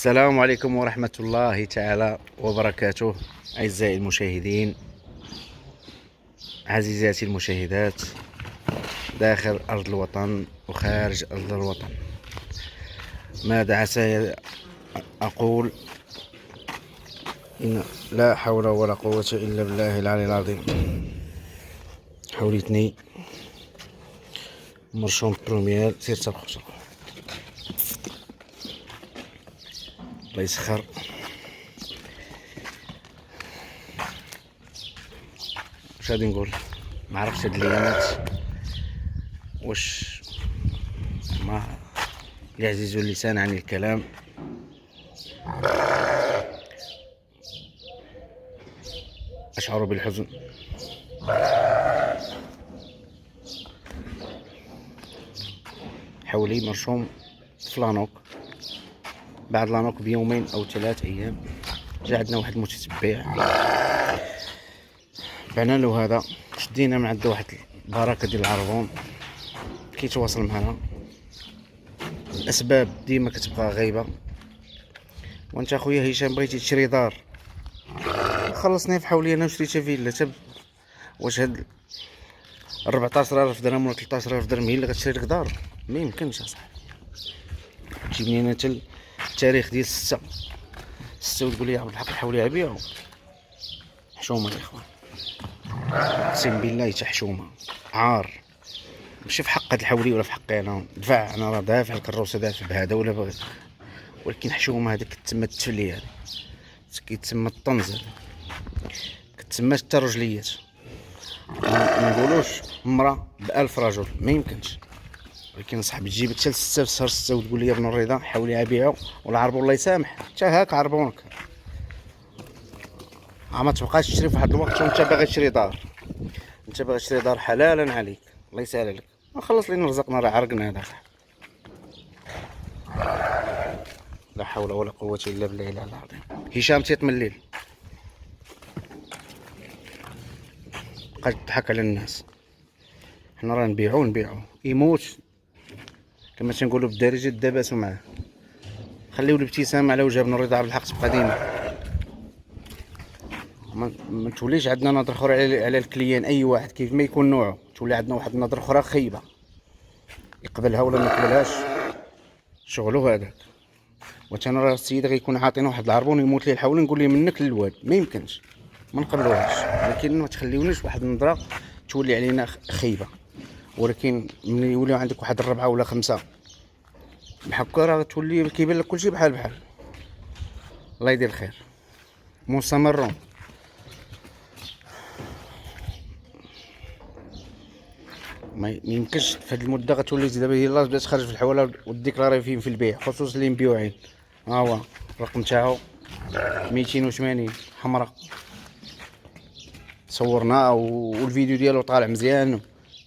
السلام عليكم ورحمة الله تعالى وبركاته. أعزائي المشاهدين، عزيزاتي المشاهدات، داخل أرض الوطن وخارج أرض الوطن، ماذا عسى أقول؟ إن لا حول ولا قوة إلا بالله العلي العظيم. حوليتني مرشوم بروميير، سير تبخص الله يسخر. واش غادي نقول؟ ما عرفتش هاد الايامات واش ما يعجز اللسان عن الكلام. اشعر بالحزن. حولي مرشوم في لانوك، بعد لانوك بيومين او 3 ايام جا عندنا واحد المتتبع، بعنا له هذا، شدينا من عنده واحد البركه ديال العربون، كيتواصل معنا. الاسباب ديما كتبقى غايبه. وانت اخويا هشام بغيتي تشري دار، خلصني في حولي انا وشريتها فيلا. واش هاد 14000 درهم ولا 13000 درهم هي اللي غتشري لك دار؟ ما يمكنش اصاحبي. تجيبني انا حتى التاريخ ديال 6 وتقول لي بالحق الحولي عبيعو. حشومه يا اخوان، اقسم بالله حتى حشومه، عار. ماشي في حق هاد الحولي ولا في حقي انا، دفع انا راه دافع الكروسه، دافع بهذا ولا بغيت، ولكن حشومه هذيك كتسمى التفلي، هذه كيتسمى الطنز، هذا كتسمى حتى رجليات. ما نقولوش مرا ب1000 رجل، ما يمكنش. ولكن صاحبي تجيبك حتى ل6 في شهر 6 وتقول لي ابن الرضا حولي ابيعو والعربون الله يسامح، حتى هاك عربونك. ما تبقاش تشري في واحد الوقت وانت باغي تشري دار، انت باغي تشري دار حلالا عليك، الله يسهل لك. خلص لينا رزقنا، راه عرقنا هذا. لا حول ولا قوة الا بالله العظيم. هشام تيط من الليل، بقى تضحك على الناس. حنا راه نبيعو يموت كما تنقولوا بالدارجه، داباسوا معاه. خليو الابتسامه على وجه ابن الرضا بالحق تبقى ديما. ما توليش عندنا نظره اخرى على الكليان، اي واحد كيف ما يكون نوعه، تولي عندنا واحد النظره اخرى خايبه، يقبلها ولا ما يقبلهاش شغلو هذاك. وانا راه السيد غيكون عاطينا واحد العربون يموت ليه الحول، نقول ليه منك للواد، ما يمكنش، ما نقبلوهاش. ولكن ما تخليونيش واحد النظره تولي علينا خايبه. ولكن ملي يوليو عندك واحد 4 ولا 5 بحكا، راه تولي كيبان لك كلشي بحال بحال. الله يدير الخير. مستمرون. ما يمكنش في هذه المده غتولي دابا يلاه بدات تخرج في الحواله والديكلاري في البيع، خصوصا اللي مبيوعين. ها هو الرقم تاعو 280 حمراء، صورناه والفيديو ديالو طالع مزيان.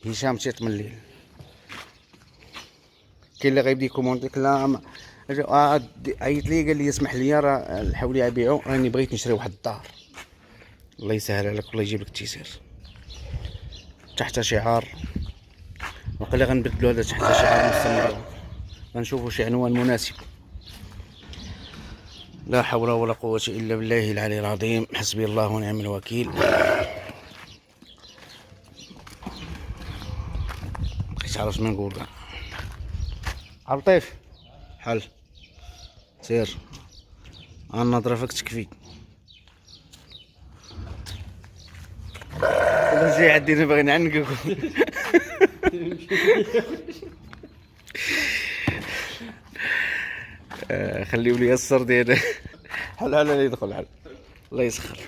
هشام تيط من الليل. كاين اللي غيبدا يكومونتي لا عيط لي قال لي اسمح لي راه الحولي ابيعو، راني بغيت نشري واحد الدار. الله يسهل عليك والله يجيب لك التيسير. تحت شعار، وقيلا غنبدلو هذا تحت شعار مستمر، غنشوفو شي عنوان مناسب. لا حول ولا قوة الا بالله العلي العظيم. حسبي الله ونعم الوكيل. مبقيتش عارف شنو نقول كاع. عالطيف حل سير، النظرة فيك تكفي. شي عدينا باغي نعنقك. خليو لي السر ديالي. حل اللي يدخل حل، الله يسخر.